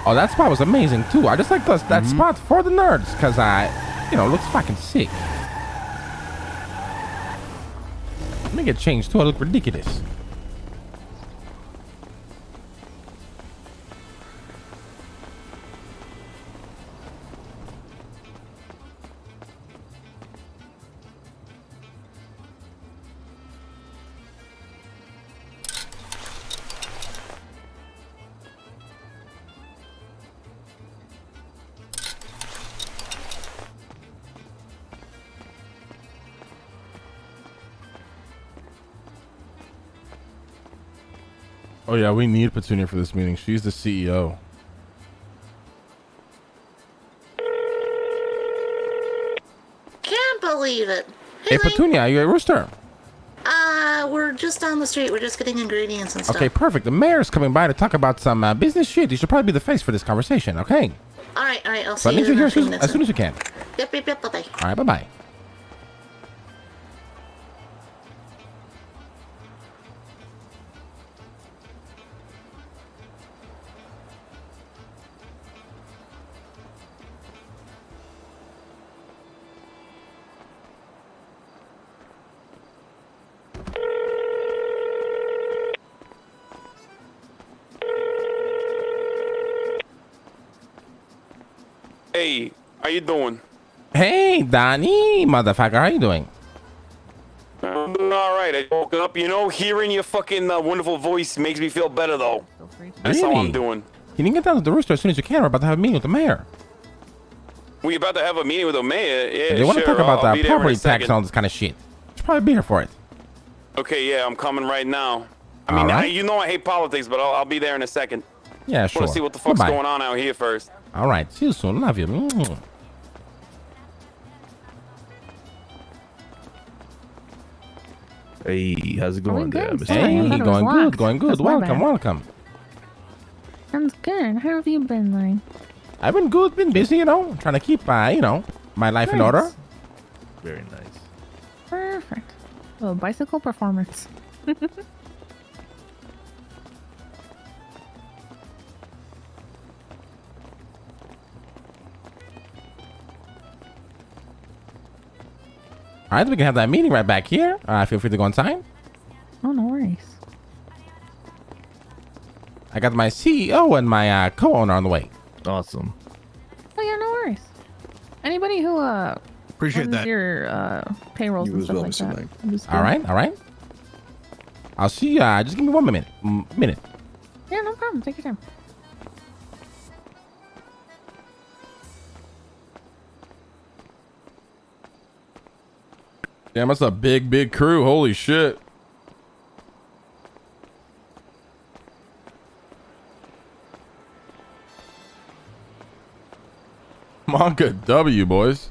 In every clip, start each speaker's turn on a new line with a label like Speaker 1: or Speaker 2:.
Speaker 1: Oh, that spot was amazing too. I just like that spot for the nerds because it looks fucking sick. Let me get changed too. I look ridiculous. Oh yeah, we need Petunia for this meeting. She's the CEO.
Speaker 2: Can't believe it.
Speaker 1: Hey Petunia, are you a Rooster?
Speaker 2: We're just down the street. We're just getting ingredients and stuff.
Speaker 1: Okay, perfect. The mayor's coming by to talk about some business shit. You should probably be the face for this conversation, okay?
Speaker 2: All right. I'll
Speaker 1: So
Speaker 2: see
Speaker 1: I need
Speaker 2: you
Speaker 1: you here
Speaker 2: in
Speaker 1: as soon as you can.
Speaker 2: Yep. Bye-bye.
Speaker 1: All right, bye-bye.
Speaker 3: Hey, how you doing?
Speaker 1: Hey, Donnie, motherfucker, how you doing?
Speaker 3: I'm doing all right. I woke up. Hearing your fucking wonderful voice makes me feel better, though. That's how I'm doing.
Speaker 1: You need to get down to the Rooster as soon as you can. We're about to have a meeting with the mayor.
Speaker 3: We about to have a meeting with the mayor? Yeah,
Speaker 1: They want to talk about
Speaker 3: I'll be
Speaker 1: the
Speaker 3: there in a
Speaker 1: property tax
Speaker 3: second.
Speaker 1: and all this kind of shit. You should probably be here for it.
Speaker 3: Okay, yeah, I'm coming right now. I mean,
Speaker 1: All right.
Speaker 3: I hate politics, but I'll be there in a second.
Speaker 1: Yeah, sure.
Speaker 3: Want to see what the fuck's
Speaker 1: Bye-bye.
Speaker 3: going on out here first.
Speaker 1: All right, see you soon. Love you.
Speaker 4: Hey, how's it going there, Mr.
Speaker 1: Hey,
Speaker 5: I thought it was
Speaker 1: going
Speaker 5: locked.
Speaker 1: good, going good.
Speaker 5: That's my
Speaker 1: Welcome,
Speaker 5: bad.
Speaker 1: welcome.
Speaker 5: Sounds good. How have you been, like?
Speaker 1: I've been good, been busy, trying to keep, my life in
Speaker 5: Nice.
Speaker 1: order.
Speaker 4: Very nice.
Speaker 5: Perfect. Oh, bicycle performance.
Speaker 1: All right, we can have that meeting right back here. Feel free to go inside.
Speaker 5: Oh, no worries.
Speaker 1: I got my CEO and my co-owner on the way.
Speaker 4: Awesome.
Speaker 5: Oh, yeah, no worries. Anybody who,
Speaker 6: Appreciate
Speaker 5: runs
Speaker 6: that.
Speaker 5: your, payrolls
Speaker 6: You
Speaker 5: and
Speaker 6: as
Speaker 5: stuff
Speaker 6: well,
Speaker 5: like
Speaker 6: Mr.
Speaker 5: that.
Speaker 6: Knight.
Speaker 5: I'm just
Speaker 1: All
Speaker 5: kidding.
Speaker 1: right. I'll see you. Just give me 1 minute. Minute.
Speaker 5: Yeah, no problem. Take your time.
Speaker 1: Damn, that's a big crew. Holy shit. Monka W, boys.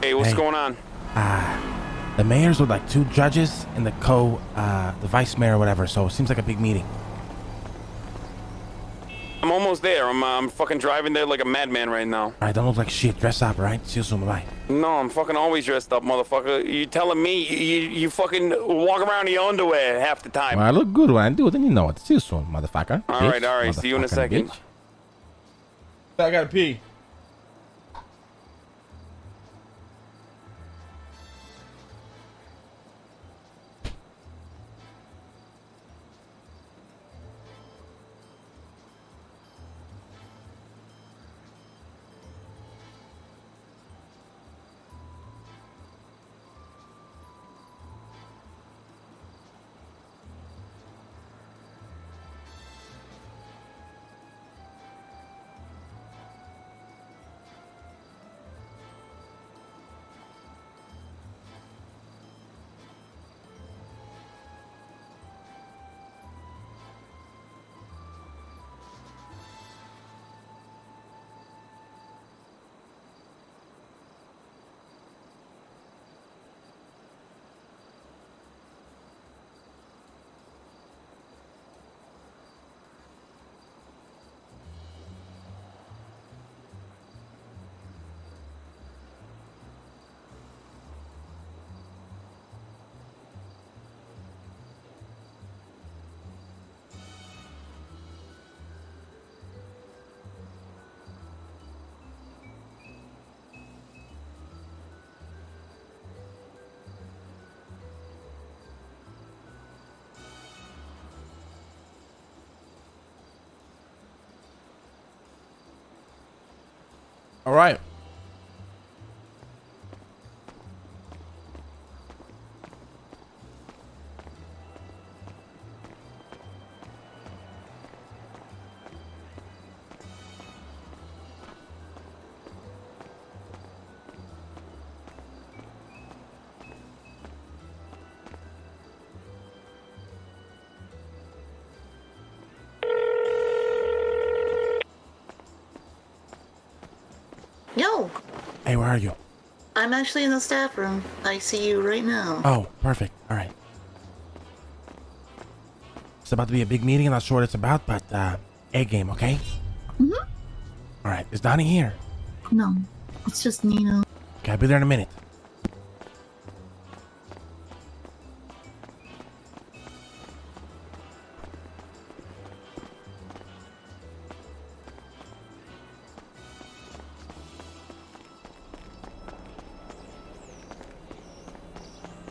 Speaker 3: Hey, what's
Speaker 1: Hey.
Speaker 3: going on?
Speaker 1: The mayor's with like 2 judges and the the vice mayor or whatever. So it seems like a big meeting.
Speaker 3: I'm almost there. I'm fucking driving there like a madman right now.
Speaker 1: All right, don't look like shit. Dress up, all right? See you soon. Bye.
Speaker 3: No, I'm fucking always dressed up, motherfucker. You telling me you fucking walk around in your underwear half the time?
Speaker 1: Well, I look good when I do it. Then you know it. See you soon, motherfucker.
Speaker 3: All right. See you in a
Speaker 1: Motherfucking
Speaker 3: second.
Speaker 1: bitch. I gotta pee. All right.
Speaker 2: Yo,
Speaker 1: Hey, where are you?
Speaker 2: I'm actually in the staff room. I see you right now.
Speaker 1: Oh, perfect. All right. It's about to be a big meeting. I'm not sure what it's about, but A game, okay?
Speaker 2: Mhm.
Speaker 1: All right. Is Donnie here?
Speaker 2: No, it's just Nino.
Speaker 1: Okay, I'll be there in a minute.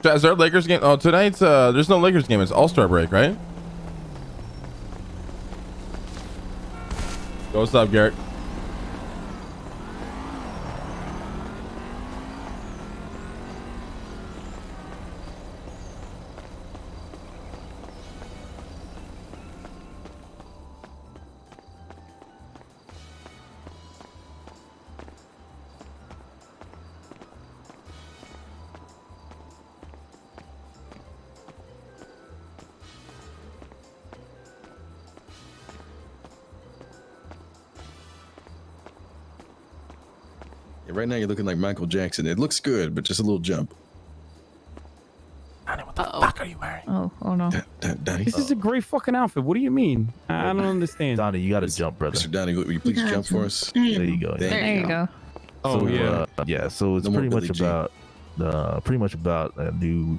Speaker 1: Is there a Lakers game? Oh, tonight's there's no Lakers game. It's All-Star break, right? Yo, what's up, Garrett?
Speaker 6: Yeah, right now you're looking like Michael Jackson. It looks good, but just a little jump.
Speaker 1: Donnie, what the fuck are you wearing?
Speaker 5: Oh no.
Speaker 6: Donnie.
Speaker 7: This is a great fucking outfit. What do you mean? I don't understand.
Speaker 4: Donnie, you got to jump, brother.
Speaker 6: Mr. Donnie, will you please jump for us?
Speaker 5: Mm.
Speaker 4: There you go. Yeah.
Speaker 5: There you go.
Speaker 7: Oh, yeah.
Speaker 4: Yeah. So it's
Speaker 6: No more
Speaker 4: pretty much
Speaker 6: Billie Jean.
Speaker 4: about a new,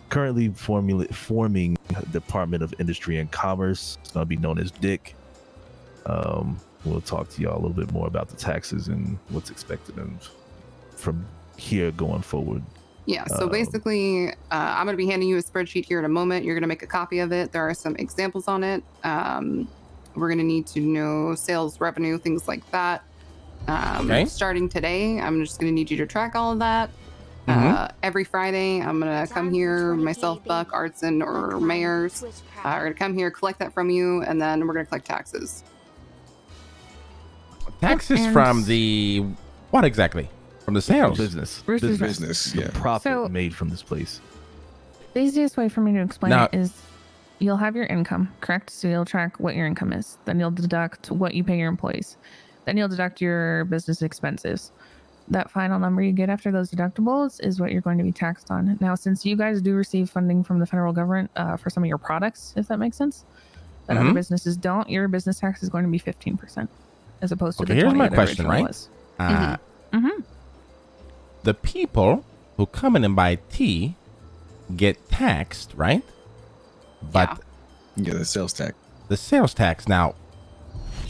Speaker 4: currently forming Department of Industry and Commerce. It's gonna be known as DIC. We'll talk to y'all a little bit more about the taxes and what's expected from here going forward.
Speaker 8: Yeah, so basically, I'm going to be handing you a spreadsheet here in a moment. You're going to make a copy of it. There are some examples on it. We're going to need to know sales revenue, things like that.
Speaker 1: Okay.
Speaker 8: Starting today, I'm just going to need you to track all of that. Every Friday, I'm going to come here, myself, Buck, Artson, or Mayors are going to come here, collect that from you, and then we're going to collect taxes.
Speaker 1: Taxes
Speaker 5: And-
Speaker 1: from the what exactly? From the sales.
Speaker 4: Business.
Speaker 5: Roosters Rests.
Speaker 6: Business,
Speaker 4: The
Speaker 6: yeah.
Speaker 4: profit
Speaker 5: So-
Speaker 4: made from this place.
Speaker 5: The easiest way for me to explain
Speaker 1: Now-
Speaker 5: it is you'll have your income, correct? So you'll track what your income is. Then you'll deduct what you pay your employees. Then you'll deduct your business expenses. That final number you get after those deductibles is what you're going to be taxed on. Now, since you guys do receive funding from the federal government for some of your products, if that makes sense, that other businesses don't, your business tax is going to be 15%, as opposed to
Speaker 1: Okay,
Speaker 5: the
Speaker 1: here's
Speaker 5: 20
Speaker 1: my
Speaker 5: that
Speaker 1: question,
Speaker 5: originally
Speaker 1: right?
Speaker 5: was.
Speaker 1: The people who come in and buy tea get taxed, right? But
Speaker 6: Yeah, the sales tax.
Speaker 1: the sales tax, now,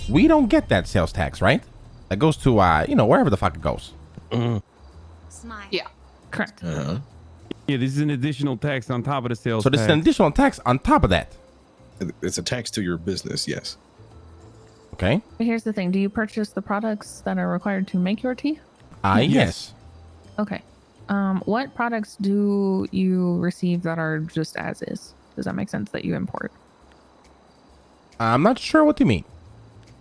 Speaker 1: we don't get that sales tax, right? That goes to, wherever the fuck it goes.
Speaker 8: Yeah.
Speaker 5: Correct.
Speaker 6: Uh-huh.
Speaker 7: Yeah, this is an additional tax on top of the sales
Speaker 1: So this is
Speaker 7: tax.
Speaker 1: an additional tax on top of that.
Speaker 6: It's a tax to your business, yes.
Speaker 1: Okay?
Speaker 5: But here's the thing. Do you purchase the products that are required to make your tea?
Speaker 1: Yes.
Speaker 5: Okay. What products do you receive that are just as is? Does that make sense that you import?
Speaker 1: I'm not sure what you mean.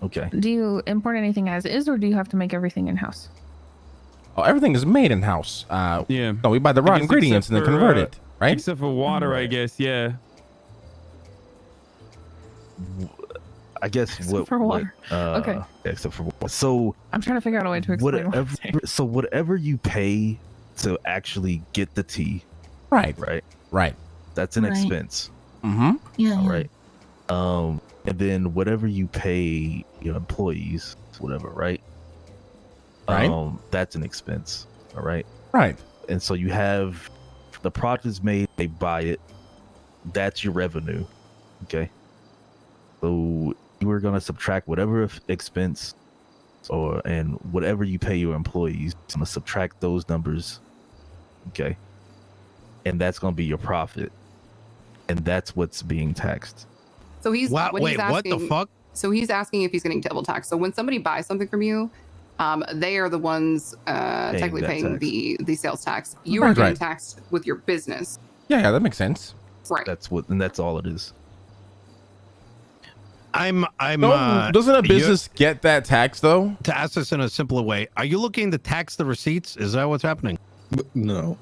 Speaker 4: Okay.
Speaker 5: Do you import anything as is, or do you have to make everything in house?
Speaker 1: Oh, everything is made in house.
Speaker 7: Yeah.
Speaker 1: No, we buy the raw
Speaker 7: guess
Speaker 1: ingredients and then
Speaker 7: except for,
Speaker 1: convert it, right?
Speaker 7: Except for water, I guess. Yeah.
Speaker 4: I guess
Speaker 5: Except for water. Okay.
Speaker 4: Except for water. So
Speaker 5: I'm trying to figure out a way to explain what I'm
Speaker 4: whatever.
Speaker 5: saying.
Speaker 4: So whatever you pay to actually get the tea,
Speaker 1: Right.
Speaker 4: right?
Speaker 1: Right.
Speaker 4: That's an
Speaker 2: Right.
Speaker 4: expense.
Speaker 1: Mm-hmm.
Speaker 2: Yeah.
Speaker 4: All right. And then whatever you pay your employees, whatever, right?
Speaker 1: Right.
Speaker 4: That's an expense. All right.
Speaker 1: Right.
Speaker 4: And so you have the product is made, they buy it. That's your revenue. Okay. So you are gonna subtract whatever expense and whatever you pay your employees. I'm gonna subtract those numbers. Okay. And that's gonna be your profit. And that's what's being taxed.
Speaker 8: So he's
Speaker 9: Wow,
Speaker 8: what
Speaker 9: wait,
Speaker 8: he's asking,
Speaker 9: what the fuck?
Speaker 8: So he's asking if he's getting double taxed. So when somebody buys something from you, They are the ones technically
Speaker 4: that
Speaker 8: paying
Speaker 4: tax.
Speaker 8: the sales tax. You
Speaker 1: Right,
Speaker 8: are getting
Speaker 1: right.
Speaker 8: taxed with your business.
Speaker 1: Yeah, that makes sense.
Speaker 8: Right.
Speaker 4: That's all it is.
Speaker 9: I'm
Speaker 1: Doesn't a business get that tax though?
Speaker 9: to ask this in a simpler way. Are you looking to tax the receipts? Is that what's happening?
Speaker 6: No.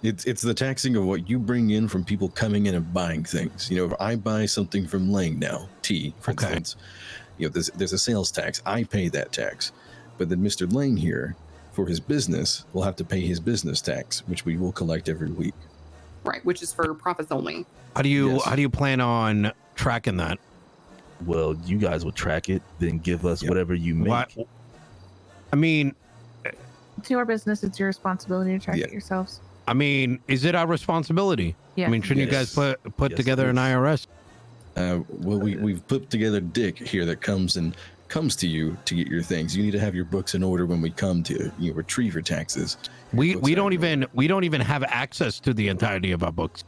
Speaker 6: It's the taxing of what you bring in from people coming in and buying things. You know, if I buy something from Lang now, tea, for instance, you know, there's a sales tax. I pay that tax. But then Mr. Lang here, for his business, will have to pay his business tax, which we will collect every week.
Speaker 8: Right, which is for profits only.
Speaker 9: How do you plan on tracking that?
Speaker 4: Well, you guys would track it, then give us whatever you make.
Speaker 9: I mean,
Speaker 5: It's your business. It's your responsibility to track it yourselves.
Speaker 9: I mean, is it our responsibility?
Speaker 5: Yeah.
Speaker 9: I mean, shouldn't you guys put together an IRS?
Speaker 6: Well, we've put together Dick here that comes to you to get your things. You need to have your books in order when we come to retrieve your taxes.
Speaker 9: We don't even have access to the entirety of our books.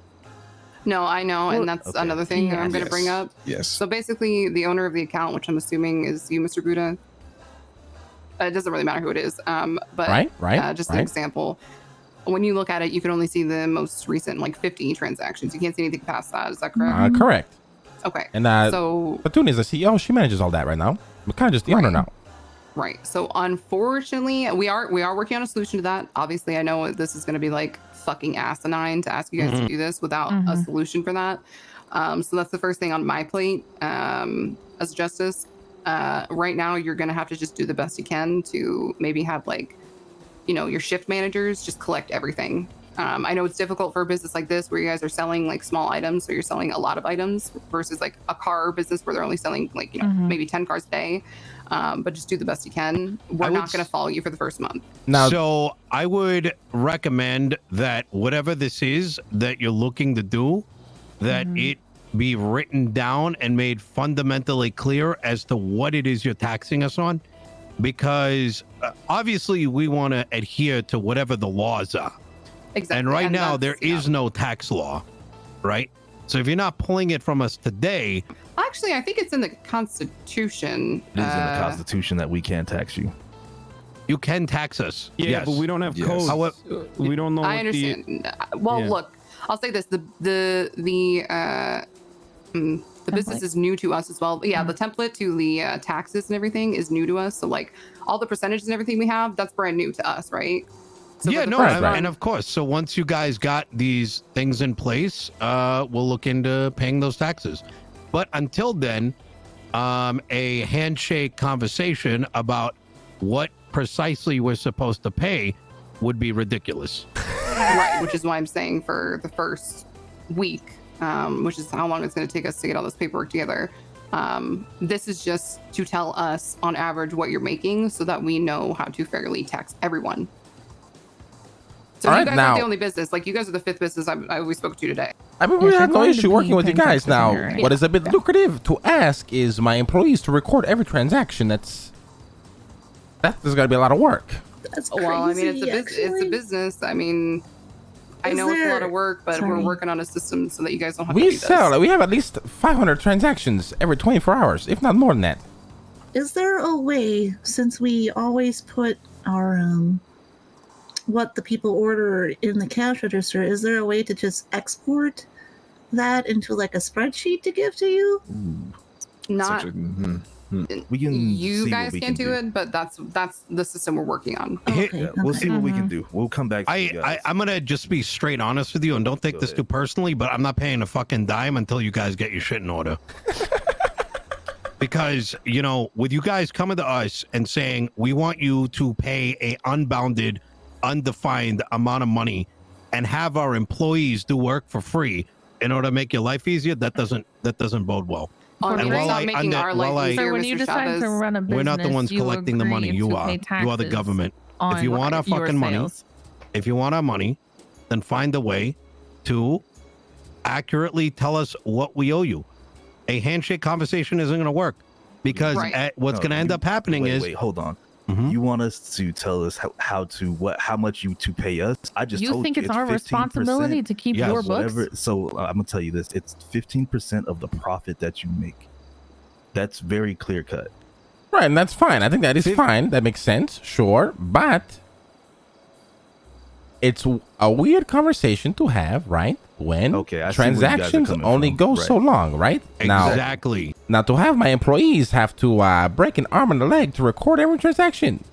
Speaker 8: No, I know, and that's another thing that I'm going to bring up.
Speaker 6: Yes.
Speaker 8: So basically, the owner of the account, which I'm assuming is you, Mr. Buddha. It doesn't really matter who it is. But just an example. When you look at it, you can only see the most recent, like 50 transactions. You can't see anything past that. Is that correct?
Speaker 1: Correct.
Speaker 8: Okay.
Speaker 1: And
Speaker 8: so
Speaker 1: Bethune is the CEO. She manages all that right now. We're kind of just the owner now.
Speaker 8: Right. So unfortunately, we are working on a solution to that. Obviously, I know this is going to be like fucking asinine to ask you guys to do this without a solution for that. So that's the first thing on my plate as justice. Right now, you're going to have to just do the best you can to maybe have your shift managers just collect everything. I know it's difficult for a business like this where you guys are selling like small items, so you're selling a lot of items versus like a car business where they're only selling like maybe 10 cars a day. But just do the best you can. We're not going to follow you for the first month.
Speaker 9: So I would recommend that whatever this is that you're looking to do, that it be written down and made fundamentally clear as to what it is you're taxing us on, because obviously we want to adhere to whatever the laws are.
Speaker 8: Exactly.
Speaker 9: And right now there is no tax law, right? So if you're not pulling it from us today,
Speaker 8: actually, I think it's in the Constitution.
Speaker 4: It is in the Constitution that we can't tax you.
Speaker 9: You can tax us.
Speaker 7: Yeah,
Speaker 9: yes.
Speaker 7: but we don't have codes. We don't know.
Speaker 8: I understand. Look, I'll say this: the business is new to us as well. Yeah, the template to the taxes and everything is new to us. So like all the percentages and everything we have, that's brand new to us, right? So
Speaker 9: and of course. So once you guys got these things in place, we'll look into paying those taxes. But until then, a handshake conversation about what precisely we're supposed to pay would be ridiculous.
Speaker 8: Right, which is why I'm saying for the first week, which is how long it's going to take us to get all this paperwork together. This is just to tell us on average what you're making so that we know how to fairly tax everyone. So you guys aren't the only business. Like, you guys are the fifth business we spoke to today.
Speaker 1: I mean, we have no issue working with you guys now. What is a bit lucrative to ask is my employees to record every transaction. There's going to be a lot of work.
Speaker 2: That's crazy.
Speaker 8: Well, I mean, it's a business. I mean, I know it's a lot of work, but we're working on a system so that you guys don't have to do this.
Speaker 1: We have at least 500 transactions every 24 hours, if not more than that.
Speaker 2: Is there a way, since we always put our what the people order in the cash register, is there a way to just export that into like a spreadsheet to give to you?
Speaker 8: Not
Speaker 4: we can.
Speaker 8: You guys can't do it, but that's the system we're working on.
Speaker 4: Okay, we'll see what we can do. We'll come back to you guys.
Speaker 9: I'm gonna just be straight honest with you, and don't take this too personally, but I'm not paying a fucking dime until you guys get your shit in order. Because, with you guys coming to us and saying we want you to pay a unbounded, undefined amount of money and have our employees do work for free in order to make your life easier, that doesn't bode well.
Speaker 8: And while making our life easier,
Speaker 5: when you decide to run a business,
Speaker 9: we're not the ones collecting the money. You are the government. If you want our fucking money, if you want our money, then find a way to accurately tell us what we owe you. A handshake conversation isn't going to work because what's going to end up happening is.
Speaker 4: Wait, hold on. You want us to tell us how much you to pay us? I just told you.
Speaker 5: You think it's our
Speaker 4: 15%.
Speaker 5: responsibility to keep your books?
Speaker 4: So I'm gonna tell you this: it's 15% of the profit that you make. That's very clear cut.
Speaker 1: Right, and that's fine. I think that is fine. That makes sense. Sure, but it's a weird conversation to have, right? When
Speaker 4: I see where you guys are
Speaker 1: transactions
Speaker 4: coming
Speaker 1: only
Speaker 4: from.
Speaker 1: go
Speaker 4: Right.
Speaker 1: so long, right?
Speaker 9: Exactly.
Speaker 1: Now to have my employees have to break an arm and a leg to record every transaction.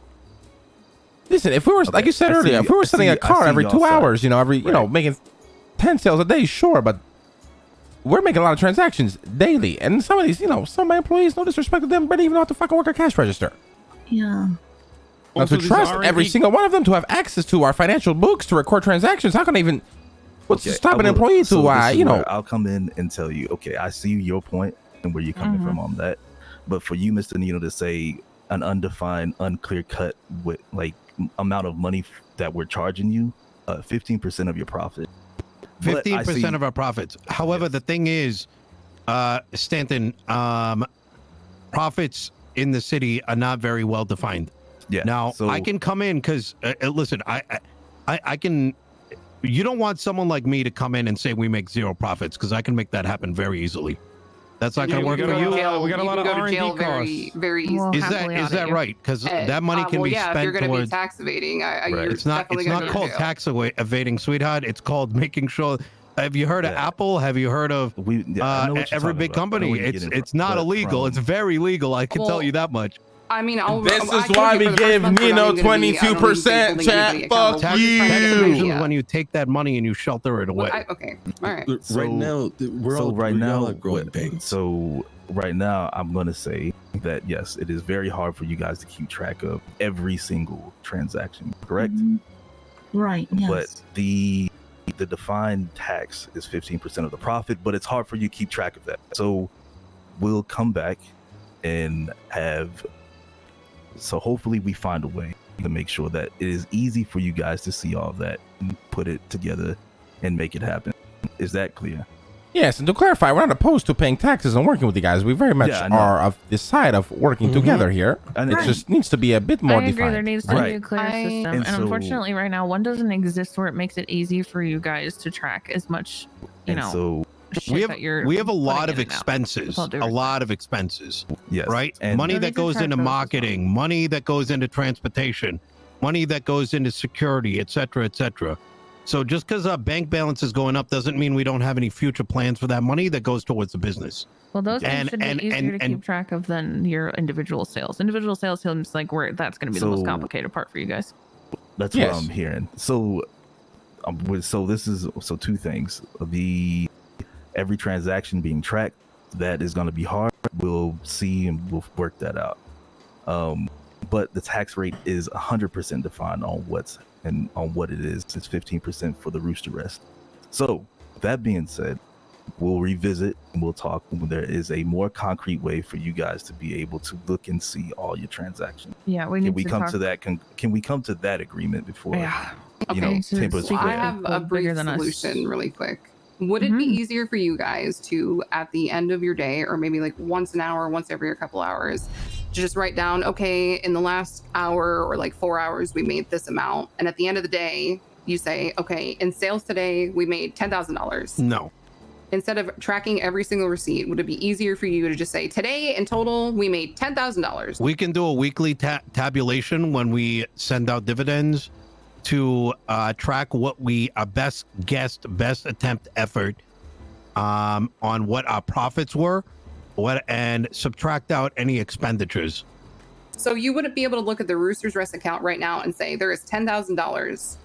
Speaker 1: Listen, if we were like you said earlier, if we were selling a car every 2 hours, making 10 sales a day, sure, but we're making a lot of transactions daily, and some of these, some of my employees, no disrespect to them, but even know how to fucking work a cash register.
Speaker 2: Yeah.
Speaker 1: Now, to trust every single one of them to have access to our financial books to record transactions, how can I even? What's to stop an employee to,
Speaker 4: I'll come in and tell you, okay, I see your point and where you're coming from on that. But for you, Mr. Nino, to say an undefined, unclear cut with like amount of money that we're charging you, 15% of your profit.
Speaker 9: 15% of our profits. However, the thing is, Stanton, profits in the city are not very well defined.
Speaker 4: Yeah.
Speaker 9: Now I can come in because listen, I can. You don't want someone like me to come in and say we make zero profits, because I can make that happen very easily. That's not going to work for you.
Speaker 7: We got a lot of R&D costs.
Speaker 8: Very easily.
Speaker 5: Well,
Speaker 9: Is that right? Because that money can be spent
Speaker 8: if you're going to be
Speaker 9: towards.
Speaker 8: tax evading, you're
Speaker 9: It's not called tax evading, sweetheart. It's called making sure. Have you heard of Apple? Have you heard of every big company? It's not illegal. It's very legal. I can tell you that much.
Speaker 8: I mean,
Speaker 1: this is why we give Nino 22%. Chat, fuck
Speaker 9: Tax
Speaker 1: you.
Speaker 9: evasion is when you take that money and you shelter it away.
Speaker 8: Okay, all right.
Speaker 6: Right now, we're all growing pains.
Speaker 4: So right now, I'm going to say that yes, it is very hard for you guys to keep track of every single transaction, correct?
Speaker 2: Right, yes.
Speaker 4: But the defined tax is 15% of the profit, but it's hard for you to keep track of that. So we'll come back and so hopefully we find a way to make sure that it is easy for you guys to see all of that and put it together and make it happen. Is that clear?
Speaker 1: Yes, and to clarify, we're not opposed to paying taxes and working with you guys. We very much are of the side of working together here. And it just needs to be a bit more
Speaker 5: I agree.
Speaker 1: defined.
Speaker 5: There needs to be a clear system. And unfortunately, right now, one doesn't exist where it makes it easy for you guys to track as much,
Speaker 9: we have a lot of expenses.
Speaker 4: Yes.
Speaker 9: Right?
Speaker 4: And
Speaker 9: money that goes into marketing, money that goes into transportation, money that goes into security, etc., etc. So just because our bank balance is going up doesn't mean we don't have any future plans for that money that goes towards the business.
Speaker 5: Well, those things should be easier to keep track of than your individual sales. Individual sales seems like that's going to be the most complicated part for you guys.
Speaker 4: That's what I'm hearing. So this is two things. Every transaction being tracked, that is going to be hard. We'll see and we'll work that out. But the tax rate is 100% defined on what it is. It's 15% for the Rooster Rest. So that being said, we'll revisit and we'll talk when there is a more concrete way for you guys to be able to look and see all your transactions.
Speaker 5: Yeah, we need to
Speaker 4: come
Speaker 5: talk.
Speaker 4: to that. Can we come to that agreement before?
Speaker 5: Yeah.
Speaker 8: So I have a brief solution really quick. Would it be easier for you guys to, at the end of your day, or maybe like once an hour, once every couple hours, to just write down, okay, in the last hour or like 4 hours, we made this amount. And at the end of the day, you say, okay, in sales today, we made $10,000.
Speaker 9: No.
Speaker 8: Instead of tracking every single receipt, would it be easier for you to just say, today in total, we made $10,000?
Speaker 9: We can do a weekly tabulation when we send out dividends to track what our best attempt effort on what our profits were, and subtract out any expenditures.
Speaker 8: So you wouldn't be able to look at the Roosters Rest account right now and say there is $10,000.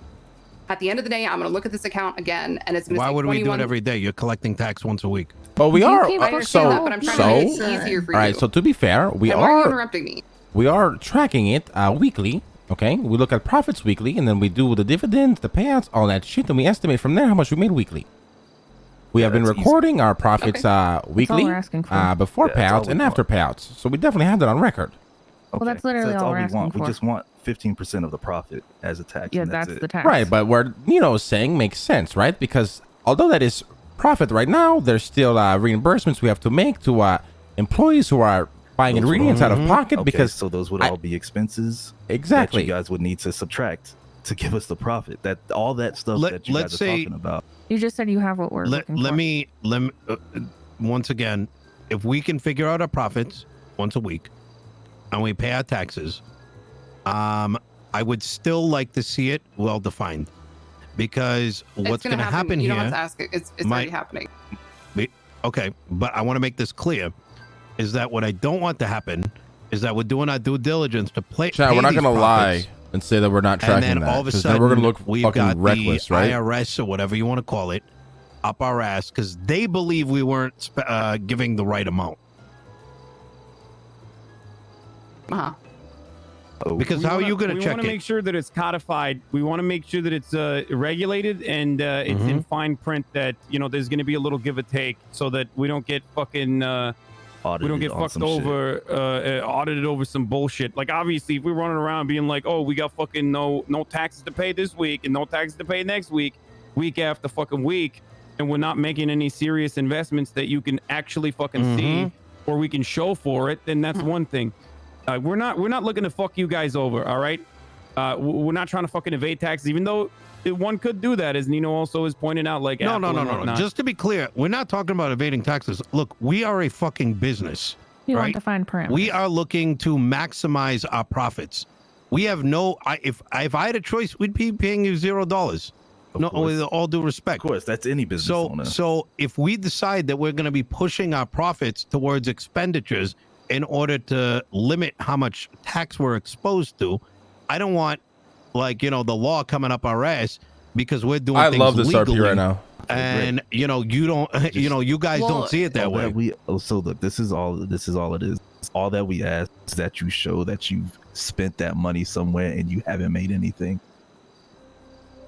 Speaker 8: At the end of the day, I'm going to look at this account again, and it's going to say 21.
Speaker 9: Why would we do it every day? You're collecting tax once a week.
Speaker 1: But we are
Speaker 8: but I'm trying to make it easier for you.
Speaker 1: All right. So to be fair,
Speaker 8: why are you interrupting me?
Speaker 1: We are tracking it weekly. Okay, we look at profits weekly, and then we do the dividends, the payouts, all that shit, and we estimate from there how much we made weekly. We have been recording our profits weekly before payouts and after payouts, so we definitely have that on record.
Speaker 5: Well, that's literally all we're asking for.
Speaker 4: We just want 15% of the profit as a tax.
Speaker 5: Yeah, that's the tax.
Speaker 1: Right, but what Nino is saying makes sense, right? Because although that is profit right now, there's still reimbursements we have to make to employees who are buying ingredients out of pocket, because
Speaker 4: so those would all be expenses
Speaker 1: that
Speaker 4: you guys would need to subtract to give us the profit. That all that stuff that you guys are talking about.
Speaker 5: You just said you have what we're looking for.
Speaker 9: Let me once again, if we can figure out our profits once a week, and we pay our taxes, I would still like to see it well defined, because what's going to happen
Speaker 8: you
Speaker 9: here?
Speaker 8: don't have to ask it. It's already happening.
Speaker 9: Okay, but I want to make this clear: is that what I don't want to happen is that we're doing our due diligence to
Speaker 1: Chad, we're not going to lie and say that we're not tracking
Speaker 9: and then
Speaker 1: that.
Speaker 9: all of a
Speaker 1: 'cause
Speaker 9: sudden,
Speaker 1: then we're going to look
Speaker 9: we've
Speaker 1: fucking
Speaker 9: got
Speaker 1: reckless,
Speaker 9: the
Speaker 1: right?
Speaker 9: IRS or whatever you want to call it up our ass because they believe we weren't giving the right amount.
Speaker 8: Uh-huh.
Speaker 9: Because how are you going to check
Speaker 7: We want to
Speaker 9: it?
Speaker 7: make sure that it's codified. We want to make sure that it's regulated and it's in fine print that, you know, there's going to be a little give or take so that we don't get fucking we don't get fucked over audited over some bullshit. Like, obviously, if we're running around being like, oh, we got fucking no taxes to pay this week and no taxes to pay next week after fucking week, and we're not making any serious investments that you can actually fucking see or we can show for it, then that's one thing. We're not looking to fuck you guys over, all right? We're not trying to fucking evade taxes, even though one could do that, as Nino also is pointing out. Like,
Speaker 9: No. Just to be clear, we're not talking about evading taxes. Look, we are a fucking business.
Speaker 5: You
Speaker 9: right?
Speaker 5: want to find parameters.
Speaker 9: We are looking to maximize our profits. We have no. If I had a choice, we'd be paying you $0. No, with all due respect.
Speaker 4: Of course, that's any business owner.
Speaker 9: So if we decide that we're going to be pushing our profits towards expenditures in order to limit how much tax we're exposed to, I don't want, like, the law coming up our ass because we're doing things
Speaker 1: love this
Speaker 9: legally,
Speaker 1: RP right now.
Speaker 9: and you don't, you guys don't see it that way.
Speaker 4: So look, this is all it is. All that we ask is that you show that you've spent that money somewhere and you haven't made anything.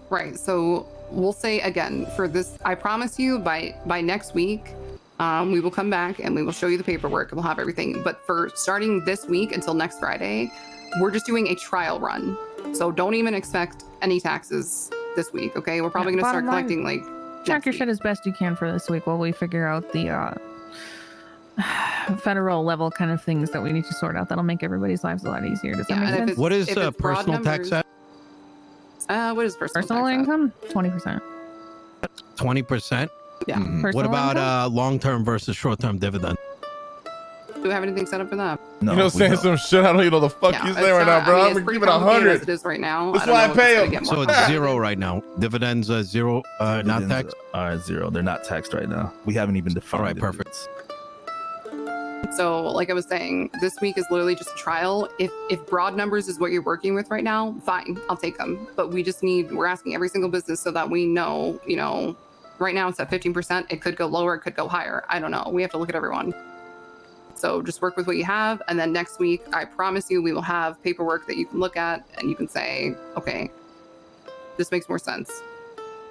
Speaker 8: Right. So we'll say again for this, I promise you by next week, we will come back and we will show you the paperwork and we'll have everything. But for starting this week until next Friday, we're just doing a trial run. So don't even expect any taxes this week. Okay. We're probably going to start collecting like
Speaker 5: track your shit as best you can for this week while we figure out the federal level kind of things that we need to sort out. That'll make everybody's lives a lot easier. Does that make sense?
Speaker 9: What is personal tax at?
Speaker 8: What is
Speaker 5: personal income? 20%.
Speaker 9: 20%.
Speaker 8: Yeah.
Speaker 9: What about long-term versus short-term dividend?
Speaker 8: Do we have anything set up for that?
Speaker 1: No, saying some shit I don't even know the fuck you say right now, bro. I'm gonna give it 100.
Speaker 8: It is right now.
Speaker 1: That's why I pay them.
Speaker 9: So it's zero right now. Dividends are zero, not taxed.
Speaker 4: Are zero. They're not taxed right now. We haven't even defined.
Speaker 9: All right, perfect.
Speaker 8: So, like I was saying, this week is literally just a trial. If broad numbers is what you're working with right now, fine, I'll take them. But we're asking every single business so that we know, right now it's at 15%. It could go lower, it could go higher. I don't know. We have to look at everyone. So just work with what you have. And then next week, I promise you, we will have paperwork that you can look at and you can say, okay, this makes more sense.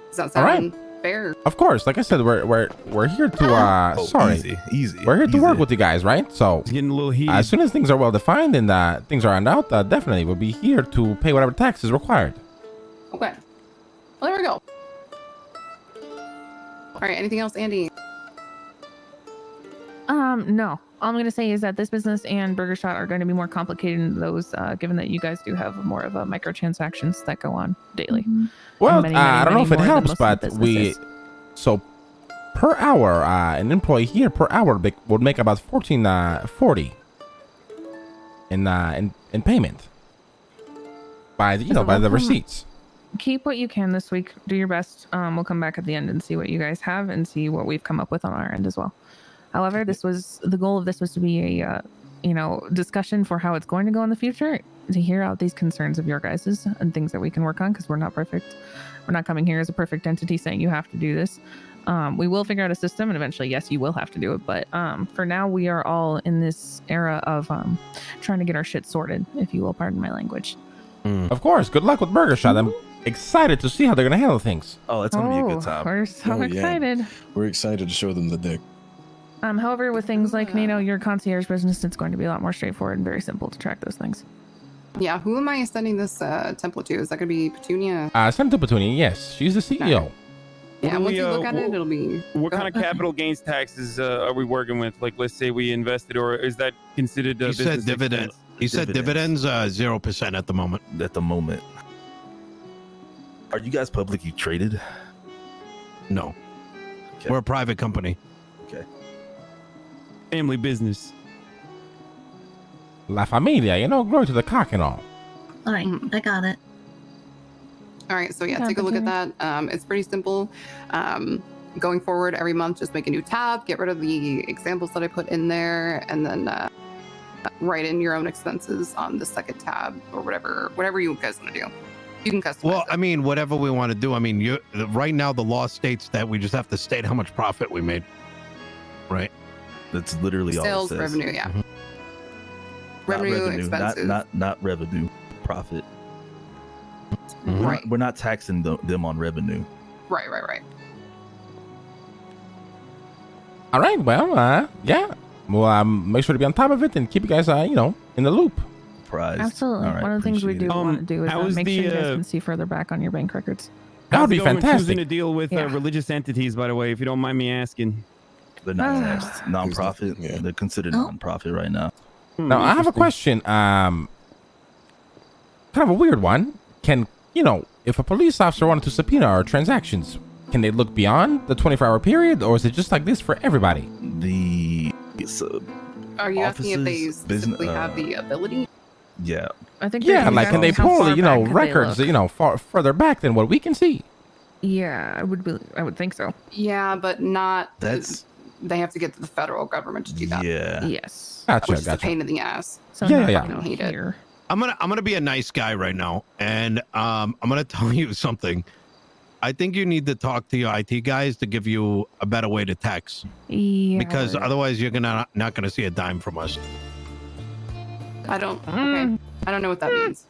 Speaker 8: Does that sound fair?
Speaker 1: Of course. Like I said, we're here to
Speaker 4: easy.
Speaker 1: We're here to work with you guys, right? So
Speaker 7: it's getting a little heated.
Speaker 1: As soon as things are well defined and things are ironed out, definitely we'll be here to pay whatever tax is required.
Speaker 8: Okay. Well, there we go. All right. Anything else, Andy?
Speaker 5: No. All I'm going to say is that this business and Burger Shot are going to be more complicated than those, given that you guys do have more of a microtransactions that go on daily.
Speaker 1: Well, I don't know if it helps, but so per hour, an employee here per hour would make about $14.40 in payment by the receipts.
Speaker 5: Keep what you can this week. Do your best. We'll come back at the end and see what you guys have and see what we've come up with on our end as well. However, the goal of this was to be a, discussion for how it's going to go in the future, to hear out these concerns of your guys's and things that we can work on, because we're not perfect. We're not coming here as a perfect entity saying you have to do this. We will figure out a system, and eventually, yes, you will have to do it. But for now, we are all in this era of trying to get our shit sorted, if you will pardon my language.
Speaker 1: Of course. Good luck with Burger Shot. I'm excited to see how they're going to handle things.
Speaker 4: Oh, it's going to be a good time.
Speaker 5: We're so excited.
Speaker 6: Yeah. We're excited to show them the dick.
Speaker 5: However, with things like your concierge business, it's going to be a lot more straightforward and very simple to track those things.
Speaker 8: Yeah, who am I sending this template to? Is that going to be Petunia?
Speaker 1: Send to Petunia, yes. She's the CEO.
Speaker 8: Yeah, once you look at it, it'll be...
Speaker 7: What kind of capital gains taxes are we working with? Like, let's say we invested, or is that considered a business
Speaker 9: said dividend.
Speaker 7: expense?
Speaker 9: He said dividends 0% at the moment.
Speaker 4: At the moment. Are you guys publicly traded?
Speaker 9: No.
Speaker 4: Okay.
Speaker 9: We're a private company.
Speaker 4: Okay.
Speaker 7: Family business.
Speaker 1: La Familia, you know, glory to the cock and all.
Speaker 2: All right, I got it.
Speaker 8: All right, so yeah,
Speaker 5: Yeah,
Speaker 8: take a
Speaker 5: but
Speaker 8: look at
Speaker 5: there-
Speaker 8: that. It's pretty simple. Going forward, every month, just make a new tab, get rid of the examples that I put in there, and then write in your own expenses on the second tab or whatever you guys want to do. You can customize.
Speaker 9: Well,
Speaker 8: it.
Speaker 9: I mean, whatever we want to do. I mean, right now the law states that we just have to state how much profit we made. Right.
Speaker 10: That's literally all it
Speaker 8: Sales
Speaker 10: says.
Speaker 8: revenue, yeah.
Speaker 9: Mhm.
Speaker 8: Revenue,
Speaker 10: not
Speaker 8: expenses.
Speaker 10: not revenue, profit.
Speaker 9: Mhm.
Speaker 8: Right.
Speaker 10: We're not taxing them on revenue.
Speaker 8: Right.
Speaker 1: All right, well, yeah. Well, make sure to be on top of it and keep you guys, you know, in the loop.
Speaker 10: Surprised.
Speaker 5: Absolutely.
Speaker 10: All right,
Speaker 5: One of the things we do
Speaker 10: appreciate it.
Speaker 5: want to do is
Speaker 7: how is
Speaker 5: make sure you
Speaker 7: the,
Speaker 5: guys can see further back on your bank records.
Speaker 1: That would be
Speaker 7: How's the government choosing to
Speaker 1: fantastic.
Speaker 7: deal with
Speaker 5: Yeah.
Speaker 7: religious entities, by the way, if you don't mind me asking?
Speaker 10: They're not
Speaker 5: Ah.
Speaker 10: taxed. Non-profit.
Speaker 6: Yeah.
Speaker 10: They're considered
Speaker 2: Oh.
Speaker 10: non-profit right now.
Speaker 1: Now, I have a question. Kind of a weird one. Can, you know, if a police officer wanted to subpoena our transactions, can they look beyond the 24-hour period, or is it just like this for everybody?
Speaker 8: Are you asking if they
Speaker 10: Offices,
Speaker 8: specifically have the ability?
Speaker 10: Yeah.
Speaker 5: I think
Speaker 1: Yeah,
Speaker 5: they're
Speaker 1: like, can they
Speaker 5: asking how
Speaker 1: pull,
Speaker 5: far
Speaker 1: you know,
Speaker 5: back could they
Speaker 1: records,
Speaker 5: look.
Speaker 1: you know, further back than what we can see?
Speaker 5: Yeah, I would think so.
Speaker 8: Yeah, but not.
Speaker 10: That's
Speaker 8: They have to get to the federal government to do that.
Speaker 10: yeah.
Speaker 5: Yes.
Speaker 1: Gotcha,
Speaker 8: Which is a
Speaker 1: gotcha.
Speaker 8: pain in the ass.
Speaker 5: So
Speaker 1: Yeah,
Speaker 5: not
Speaker 1: yeah,
Speaker 8: yeah.
Speaker 5: fucking
Speaker 8: Hate it.
Speaker 5: here.
Speaker 9: I'm gonna be a nice guy right now, and I'm gonna tell you something. I think you need to talk to your IT guys to give you a better way to tax,
Speaker 5: Yeah.
Speaker 9: because otherwise you're not gonna see a dime from us.
Speaker 8: I don't.
Speaker 5: Mm.
Speaker 8: Okay. I don't know what that means.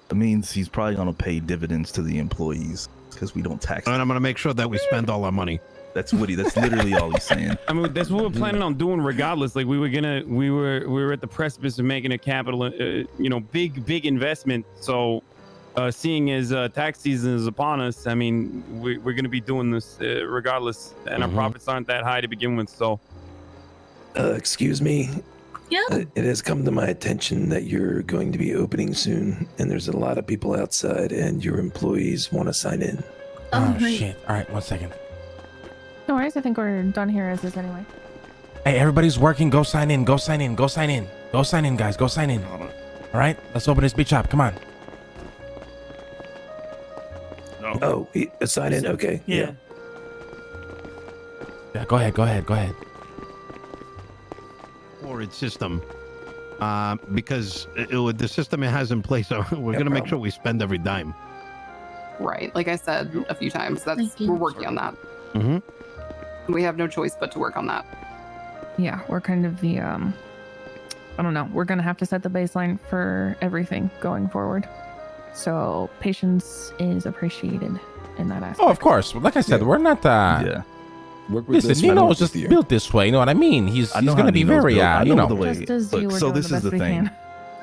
Speaker 10: It means he's probably gonna pay dividends to the employees because we don't tax
Speaker 9: And
Speaker 10: them.
Speaker 9: I'm gonna make sure that we spend all our money.
Speaker 10: That's Woody. That's literally all he's saying.
Speaker 7: I mean, that's what we're planning on doing regardless. Like we were at the precipice of making a capital, big investment. So, seeing as tax season is upon us, I mean, we're gonna be doing this regardless, and our profits aren't that high to begin with. So,
Speaker 11: Excuse me.
Speaker 2: Yeah.
Speaker 11: It has come to my attention that you're going to be opening soon, and there's a lot of people outside, and your employees want to sign in.
Speaker 1: Oh,
Speaker 2: right.
Speaker 1: shit. All right, 1 second.
Speaker 5: No worries. I think we're done here as is anyway.
Speaker 1: Hey, everybody's working. Go sign in. Go sign in. Go sign in. Go sign in, guys. Go sign in. All right, let's open this bitch up. Come on.
Speaker 11: Oh, sign in. Okay. Yeah.
Speaker 1: Yeah, go ahead. Go ahead. Go ahead.
Speaker 9: Forward system, because with the system it has in place, we're gonna make sure we spend every dime.
Speaker 8: Right. Like I said a few times,
Speaker 2: Thank you.
Speaker 8: we're working on that.
Speaker 9: Mhm.
Speaker 8: We have no choice but to work on that.
Speaker 5: Yeah, we're kind of the I don't know. We're gonna have to set the baseline for everything going forward. So patience is appreciated in that aspect.
Speaker 1: Oh, of course. Like I said, we're not.
Speaker 10: Yeah.
Speaker 6: Work with
Speaker 1: Listen,
Speaker 6: this. I know
Speaker 1: Nino
Speaker 6: what
Speaker 1: is just
Speaker 6: this year.
Speaker 1: built this way. You know what I mean? He's
Speaker 10: I know
Speaker 1: going
Speaker 10: how
Speaker 1: to be
Speaker 10: Nino's
Speaker 1: very,
Speaker 10: built. I
Speaker 1: you
Speaker 10: know
Speaker 1: know.
Speaker 10: the way.
Speaker 5: Just as
Speaker 10: Look,
Speaker 5: you were
Speaker 10: so
Speaker 5: doing
Speaker 10: this
Speaker 5: the
Speaker 10: is the
Speaker 5: best we
Speaker 10: thing.
Speaker 5: can.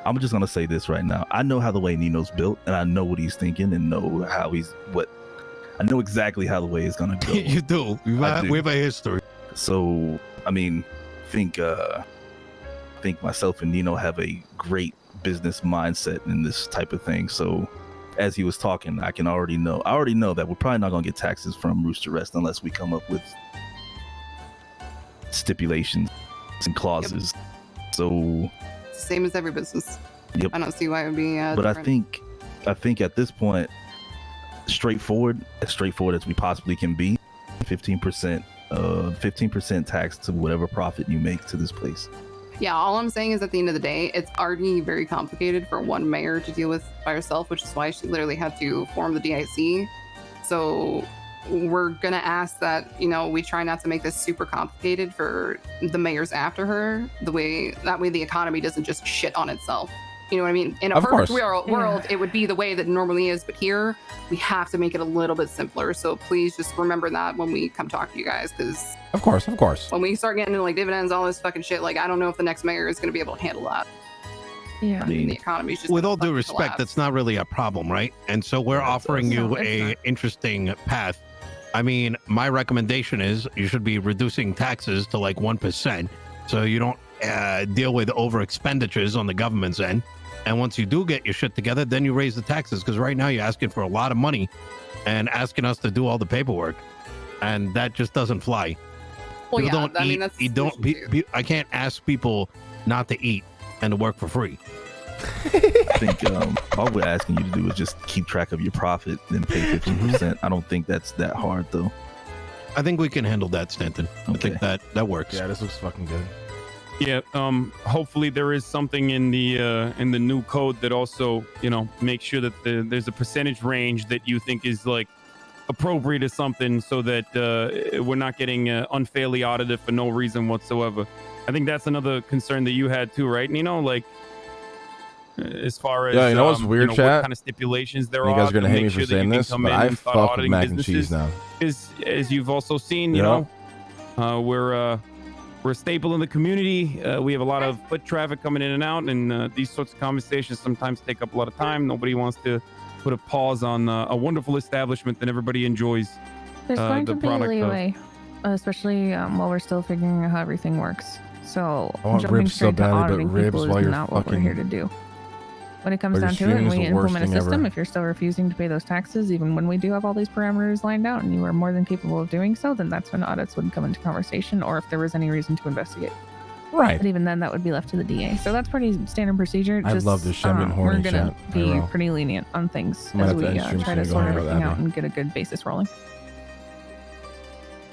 Speaker 10: I'm just gonna say this right now. I know how the way Nino's built, and I know what he's thinking, and know how I know exactly how the way is gonna go.
Speaker 9: You do. We
Speaker 10: I do.
Speaker 9: have a history.
Speaker 10: So, I mean, think myself and Nino have a great business mindset in this type of thing. So, as he was talking, I already know that we're probably not gonna get taxes from Rooster Rest unless we come up with stipulations and clauses. So,
Speaker 8: It's the same as every business.
Speaker 10: Yep.
Speaker 8: I don't see why it would be.
Speaker 10: but I
Speaker 8: different.
Speaker 10: think at this point, as straightforward as we possibly can be, 15% tax to whatever profit you make to this place.
Speaker 8: Yeah, all I'm saying is at the end of the day, it's already very complicated for one mayor to deal with by herself, which is why she literally had to form the DIC. So we're going to ask that, we try not to make this super complicated for the mayors after her, that way the economy doesn't just shit on itself. You know what I mean? In a
Speaker 1: Of
Speaker 8: perfect
Speaker 1: course.
Speaker 8: world, it would be the way that it normally is, but here we have to make it a little bit simpler. So please just remember that when we come talk to you guys, because
Speaker 1: Of course.
Speaker 8: when we start getting into like dividends, all this fucking shit, like I don't know if the next mayor is going to be able to handle that.
Speaker 5: Yeah.
Speaker 8: I mean, the economy's just
Speaker 9: With
Speaker 8: gonna
Speaker 9: all due
Speaker 8: fucking
Speaker 9: respect,
Speaker 8: collapse.
Speaker 9: that's not really a problem, right? And so we're offering
Speaker 5: No,
Speaker 9: you
Speaker 5: it's
Speaker 9: a
Speaker 5: not.
Speaker 9: interesting path. I mean, my recommendation is you should be reducing taxes to like 1%, so you don't deal with over expenditures on the government's end. And once you do get your shit together, then you raise the taxes, because right now you're asking for a lot of money and asking us to do all the paperwork, and that just doesn't fly.
Speaker 8: Well,
Speaker 9: People
Speaker 8: yeah,
Speaker 9: don't
Speaker 8: I
Speaker 9: eat.
Speaker 8: mean, that's the
Speaker 9: You don't.
Speaker 8: solution, too.
Speaker 9: I can't ask people not to eat. and to work for free.
Speaker 10: I think all we're asking you to do is just keep track of your profit and pay 15%. I don't think that's that hard, though.
Speaker 9: I think we can handle that, Stanton. I think that works.
Speaker 1: Yeah, this looks fucking good.
Speaker 7: Yeah. Hopefully there is something in the new code that also, you know, makes sure that there's a percentage range that you think is like appropriate or something, so that we're not getting unfairly audited for no reason whatsoever. I think that's another concern that you had too, right, Nino? Like, as far as
Speaker 1: you know what's weird,
Speaker 7: what
Speaker 1: chat?
Speaker 7: kind of stipulations there
Speaker 1: You
Speaker 7: are.
Speaker 1: guys are gonna
Speaker 7: to
Speaker 1: hate me
Speaker 7: make
Speaker 1: for
Speaker 7: sure that
Speaker 1: saying
Speaker 7: you can
Speaker 1: this,
Speaker 7: come
Speaker 1: but
Speaker 7: in
Speaker 1: I
Speaker 7: and start
Speaker 1: fuck with
Speaker 7: auditing
Speaker 1: mac and cheese
Speaker 7: businesses.
Speaker 1: now.
Speaker 7: As you've also seen, you
Speaker 1: Yeah.
Speaker 7: know, we're a staple in the community. We have a lot of foot traffic coming in and out, and these sorts of conversations sometimes take up a lot of time. Nobody wants to put a pause on a wonderful establishment that everybody enjoys.
Speaker 5: There's going
Speaker 7: the
Speaker 5: to be
Speaker 7: product
Speaker 5: leeway, especially while we're still figuring out how everything works. So
Speaker 1: I want
Speaker 5: jumping
Speaker 1: ribs so
Speaker 5: straight to
Speaker 1: badly, but
Speaker 5: auditing
Speaker 1: ribs
Speaker 5: people
Speaker 1: while
Speaker 5: is
Speaker 1: you're
Speaker 5: not what we're
Speaker 1: fucking-
Speaker 5: here to do. When it comes
Speaker 1: Burger
Speaker 5: down to it,
Speaker 1: King
Speaker 5: and
Speaker 1: is
Speaker 5: we
Speaker 1: the worst
Speaker 5: implement a
Speaker 1: thing
Speaker 5: system,
Speaker 1: ever.
Speaker 5: if you're still refusing to pay those taxes, even when we do have all these parameters lined out, and you are more than capable of doing so, then that's when audits would come into conversation, or if there was any reason to investigate.
Speaker 1: Right.
Speaker 5: But even then, that would be left to the DA. So that's pretty standard procedure.
Speaker 1: I love this shit. I'm getting horny,
Speaker 5: We're gonna
Speaker 1: chat.
Speaker 5: be
Speaker 1: IRL.
Speaker 5: pretty lenient on things
Speaker 1: I might
Speaker 5: as
Speaker 1: have to
Speaker 5: we
Speaker 1: end stream
Speaker 5: try
Speaker 1: soon
Speaker 5: to
Speaker 1: to go
Speaker 5: sort
Speaker 1: hang out with
Speaker 5: everything out
Speaker 1: Abby.
Speaker 5: and get a good basis rolling.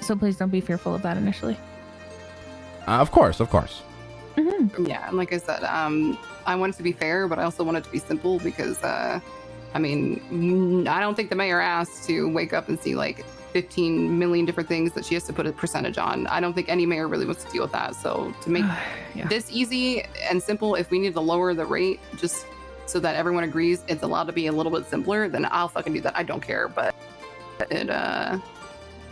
Speaker 5: So please don't be fearful of that initially.
Speaker 1: Of course.
Speaker 8: Yeah, and like I said, I want it to be fair, but I also want it to be simple because, I mean, I don't think the mayor asked to wake up and see like 15 million different things that she has to put a percentage on. I don't think any mayor really wants to deal with that. So to make
Speaker 5: Yeah.
Speaker 8: this easy and simple, if we need to lower the rate just so that everyone agrees it's allowed to be a little bit simpler, then I'll fucking do that. I don't care, but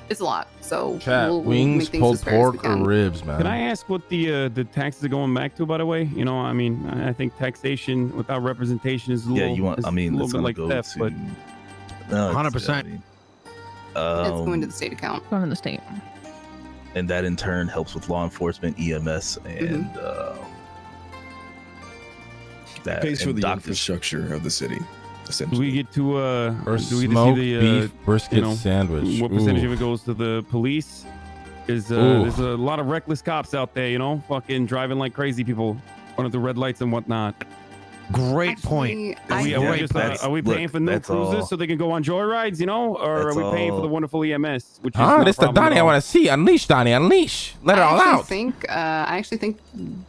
Speaker 8: it's a lot. So
Speaker 1: Chat,
Speaker 8: we'll
Speaker 1: wings,
Speaker 8: make things
Speaker 1: pulled
Speaker 8: as fair as we
Speaker 1: pork, or
Speaker 8: can.
Speaker 1: ribs, man?
Speaker 7: Can I ask what the taxes are going back to, by the way? You know, I mean, I think taxation without representation is a little,
Speaker 10: You want?
Speaker 7: is
Speaker 10: I mean,
Speaker 7: a little
Speaker 10: it's
Speaker 7: bit
Speaker 10: gonna
Speaker 7: like
Speaker 10: go
Speaker 7: theft,
Speaker 10: to
Speaker 7: but
Speaker 9: 100%.
Speaker 8: It's going to the state account.
Speaker 5: Going to the state.
Speaker 10: And that in turn helps with law enforcement, EMS, and that
Speaker 6: Pays for
Speaker 10: and
Speaker 6: the
Speaker 10: doctors.
Speaker 6: infrastructure of the city.
Speaker 7: do
Speaker 6: Essentially.
Speaker 7: we get to
Speaker 1: Or
Speaker 7: do we get to
Speaker 1: smoked
Speaker 7: see the
Speaker 1: beef brisket
Speaker 7: you know,
Speaker 1: sandwich.
Speaker 7: what percentage
Speaker 1: Ooh.
Speaker 7: of it goes to the police? Is
Speaker 1: Ooh.
Speaker 7: there's a lot of reckless cops out there, you know, fucking driving like crazy people, running through red lights and whatnot.
Speaker 9: Great point.
Speaker 8: Actually,
Speaker 7: Are we paying for new
Speaker 10: that's
Speaker 7: cruisers
Speaker 10: all.
Speaker 7: so they can go on joyrides, you know, or are
Speaker 10: That's
Speaker 7: we paying for
Speaker 10: all.
Speaker 7: the wonderful EMS? Which is
Speaker 1: Huh?
Speaker 7: not a
Speaker 1: This the
Speaker 7: problem at
Speaker 1: Donnie I
Speaker 7: all.
Speaker 1: want to see. Unleash, Donnie. Unleash. Let it all out.
Speaker 8: I actually think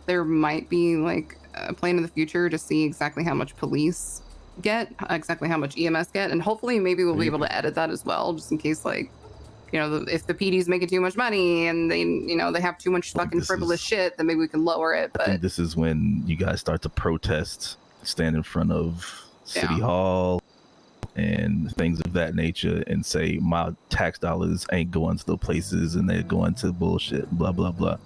Speaker 8: there might be like a plan in the future to see exactly how much police get, exactly how much EMS get, and hopefully maybe we'll be able to edit that as well, just in case, like, you know, if the PD's making too much money and they, you know, they have too much fucking
Speaker 10: this
Speaker 8: frivolous
Speaker 10: is-
Speaker 8: shit, then maybe we can lower it.
Speaker 10: I
Speaker 8: But
Speaker 10: think this is when you guys start to protest, stand in front of City
Speaker 8: Yeah.
Speaker 10: Hall and things of that nature and say my tax dollars ain't going to the places and they're going to bullshit, blah, blah, blah.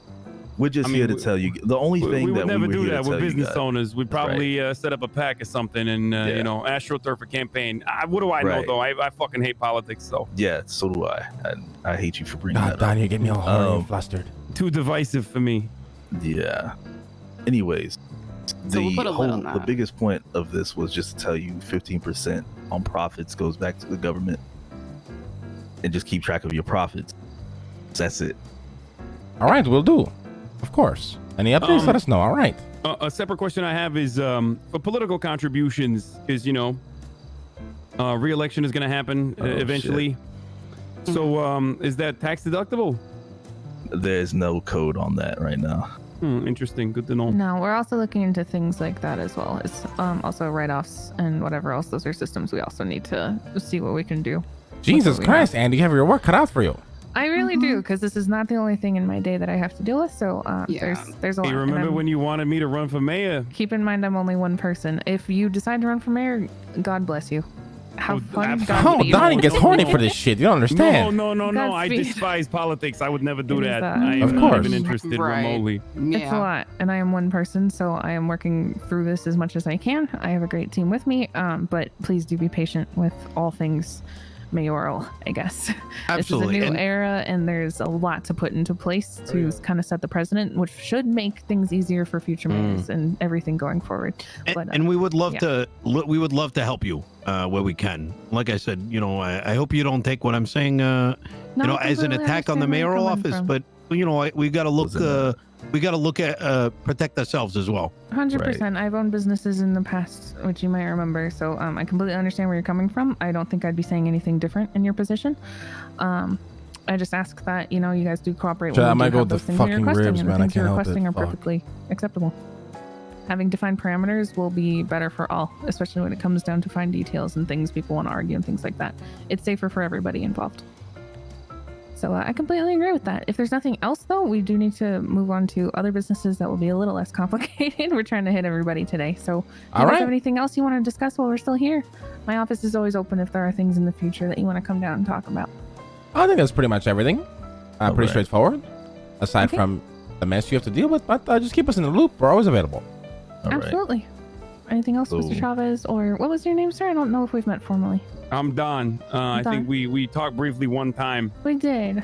Speaker 10: We're just
Speaker 7: I mean,
Speaker 10: here to tell you. The only thing
Speaker 7: We would
Speaker 10: that
Speaker 7: never
Speaker 10: we were
Speaker 7: do
Speaker 10: here
Speaker 7: that.
Speaker 10: to
Speaker 7: We're
Speaker 10: tell you
Speaker 7: business
Speaker 10: guys.
Speaker 7: owners. We'd probably set up a pack or something and,
Speaker 10: Yeah.
Speaker 7: you know, AstroTurf a campaign. What do I know,
Speaker 10: Right.
Speaker 7: though? I fucking hate politics, so.
Speaker 10: Yeah, so do I. And I hate you for bringing
Speaker 1: God,
Speaker 10: that up.
Speaker 1: Donnie, you're getting me all horny and flustered.
Speaker 7: Too divisive for me.
Speaker 10: Yeah. Anyways,
Speaker 8: So we'll put a lid on
Speaker 10: the
Speaker 8: that.
Speaker 10: biggest point of this was just to tell you 15% on profits goes back to the government, and just keep track of your profits. That's it.
Speaker 1: All right, we'll do. Of course. Any updates? Let us know. All right.
Speaker 7: A separate question I have is for political contributions is, you know, re-election is going to happen eventually. So is that tax deductible?
Speaker 10: There's no code on that right now.
Speaker 7: Interesting. Good to know.
Speaker 5: No, we're also looking into things like that as well. It's also write-offs and whatever else. Those are systems we also need to see what we can do.
Speaker 1: Jesus
Speaker 5: we
Speaker 1: Christ, Andy, you have your work cut out for you.
Speaker 5: I really do, because this is not the only thing in my day that I have to deal with. So there's a lot.
Speaker 7: Hey,
Speaker 5: and
Speaker 7: remember
Speaker 5: I'm-
Speaker 7: when you wanted me to run for mayor?
Speaker 5: Keep in mind, I'm only one person. If you decide to run for mayor, God bless you. Have fun.
Speaker 1: Oh,
Speaker 5: Godspeed.
Speaker 1: Donnie gets horny for this shit. You don't understand.
Speaker 7: No. I
Speaker 5: Godspeed.
Speaker 7: despise politics. I would never do
Speaker 5: It is
Speaker 7: that.
Speaker 5: that.
Speaker 7: I am
Speaker 1: Of
Speaker 7: not
Speaker 1: course.
Speaker 7: even interested remotely.
Speaker 5: It's a lot, and I am one person, so I am working through this as much as I can. I have a great team with me, but please do be patient with all things mayoral, I guess.
Speaker 9: Absolutely.
Speaker 5: This is a
Speaker 9: And-
Speaker 5: new era, and there's a lot to put into place to kind of set the precedent, which should make things easier for future mayors and everything going forward.
Speaker 9: And we would love to help you where we can. Like I said, you know, I hope you don't take what I'm saying, you know, as an
Speaker 5: completely
Speaker 9: attack on the
Speaker 5: understand where you're
Speaker 9: mayoral
Speaker 5: coming
Speaker 9: office.
Speaker 5: from.
Speaker 9: But you know, we got to look we got to look at protect ourselves as well.
Speaker 5: 100%. I've owned businesses in the past, which you might remember. So I completely understand where you're coming from. I don't think I'd be saying anything different in your position. I just ask that, you know, you guys do cooperate when you do have those things you're requesting, and the things you're requesting are perfectly acceptable. Having defined parameters will be better for all, especially when it comes down to fine details and things people want to argue and things like that. It's safer for everybody involved. So I completely agree with that. If there's nothing else, though, we do need to move on to other businesses that will be a little less complicated. We're trying to hit everybody today. So if you guys have anything else you want to discuss while we're still here, my office is always open if there are things in the future that you want to come down and talk about.
Speaker 1: I think that's pretty much everything. Pretty straightforward. Aside from the mess you have to deal with, but just keep us in the loop. We're always available.
Speaker 5: Absolutely. Anything else, Mr. Chavez? Or what was your name, sir? I don't know if we've met formally.
Speaker 7: I'm Don. I think we talked briefly one time.
Speaker 5: We did.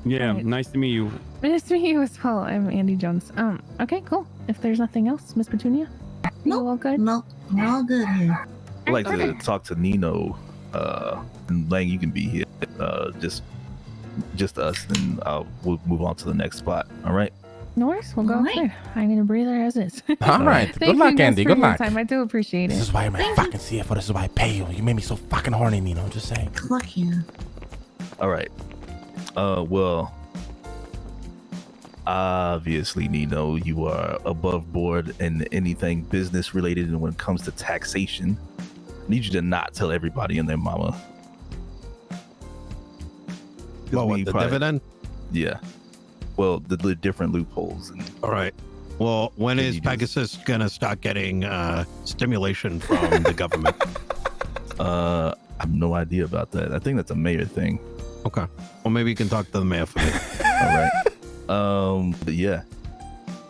Speaker 7: Yeah, nice to meet you.
Speaker 5: Nice to meet you as well. I'm Andy Jones. Okay, cool. If there's nothing else, Miss Petunia?
Speaker 2: Nope.
Speaker 5: All good?
Speaker 2: Nope. We're all good here.
Speaker 10: I'd like to talk to Nino. And Lang, you can be here. Just us, and we'll move on to the next spot. All right.
Speaker 5: No worries. We'll go outside. I need a breather as is.
Speaker 1: All right. Good luck, Andy. Good luck.
Speaker 5: Time. I do appreciate it.
Speaker 1: This is why you're my fucking CFO. This is why I pay you. You made me so fucking horny, Nino. Just saying.
Speaker 2: Good luck, yeah.
Speaker 10: All right. Well, obviously, Nino, you are above board in anything business related, and when it comes to taxation, I need you to not tell everybody and their mama.
Speaker 9: Well, what, the dividend?
Speaker 10: Yeah. Well, the different loopholes.
Speaker 9: All right. Well, when is Pegasus gonna start getting stimulation from the government?
Speaker 10: I have no idea about that. I think that's a mayor thing.
Speaker 9: Okay. Well, maybe you can talk to the mayor for me.
Speaker 10: All right. But yeah,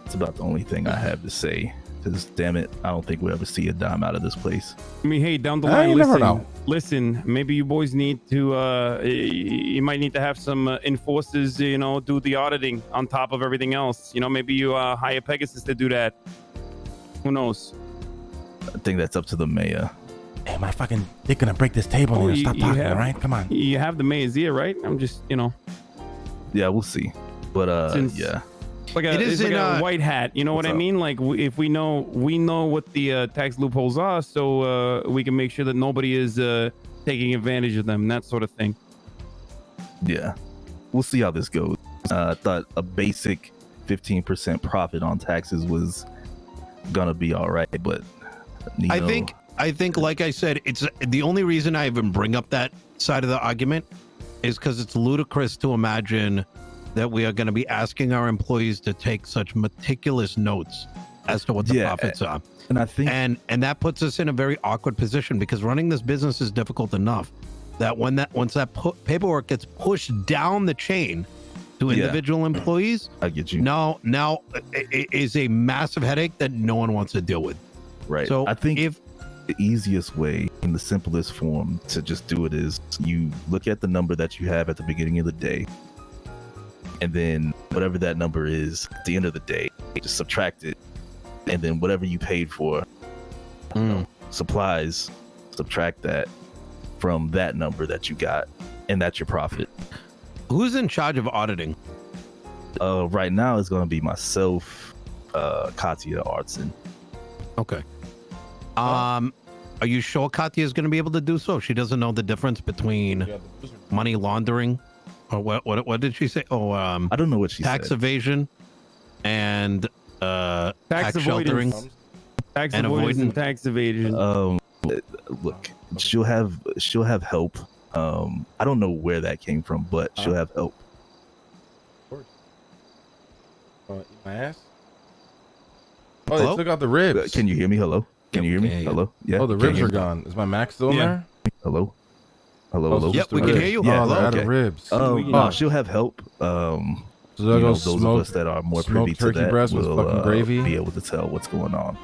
Speaker 10: it's about the only thing I have to say. Because damn it, I don't think we'll ever see a dime out of this place.
Speaker 7: I mean, hey, down the line, listen, maybe you boys need to, you might need to have some enforcers, you know, do the auditing on top of everything else. You know, maybe you hire Pegasus to do that. Who knows?
Speaker 10: I think that's up to the mayor.
Speaker 1: Hey, my fucking dick gonna break this table and stop talking, all right? Come on.
Speaker 7: You have the mayor's ear, right? I'm just, you know.
Speaker 10: Yeah, we'll see. But, yeah.
Speaker 7: It's like a white hat, you know what I mean? Like if we know what the tax loopholes are, so we can make sure that nobody is taking advantage of them, that sort of thing.
Speaker 10: Yeah, we'll see how this goes. I thought a basic 15% profit on taxes was gonna be all right, but Nino,
Speaker 9: I think, like I said, it's the only reason I even bring up that side of the argument is because it's ludicrous to imagine that we are going to be asking our employees to take such meticulous notes as to what the profits are.
Speaker 10: And I think
Speaker 9: and that puts us in a very awkward position because running this business is difficult enough that once that paperwork gets pushed down the chain to individual employees,
Speaker 10: I get you.
Speaker 9: Now it is a massive headache that no one wants to deal with.
Speaker 10: Right.
Speaker 9: So
Speaker 10: I think the easiest way in the simplest form to just do it is you look at the number that you have at the beginning of the day. And then whatever that number is at the end of the day, just subtract it. And then whatever you paid for supplies, subtract that from that number that you got. And that's your profit.
Speaker 9: Who's in charge of auditing?
Speaker 10: Right now it's going to be myself, Katya Artson.
Speaker 9: Okay. Are you sure Katya is going to be able to do so? She doesn't know the difference between money laundering. Or what did she say? Oh,
Speaker 10: I don't know what she said.
Speaker 9: Tax evasion and tax sheltering.
Speaker 7: Tax avoidance and tax evasion.
Speaker 10: Look, she'll have help. I don't know where that came from, but she'll have help.
Speaker 1: Of course. Eat my ass? Oh, they took out the ribs.
Speaker 10: Can you hear me? Hello? Can you hear me? Hello? Yeah.
Speaker 1: Oh, the ribs are gone. Is my Mac still in there?
Speaker 10: Hello? Hello.
Speaker 9: Yep, we can hear you.
Speaker 1: Yeah, they're out of ribs.
Speaker 10: No, she'll have help.
Speaker 1: So
Speaker 10: those of us that are more privy to that
Speaker 1: breast with fucking gravy.
Speaker 10: Be able to tell what's going on.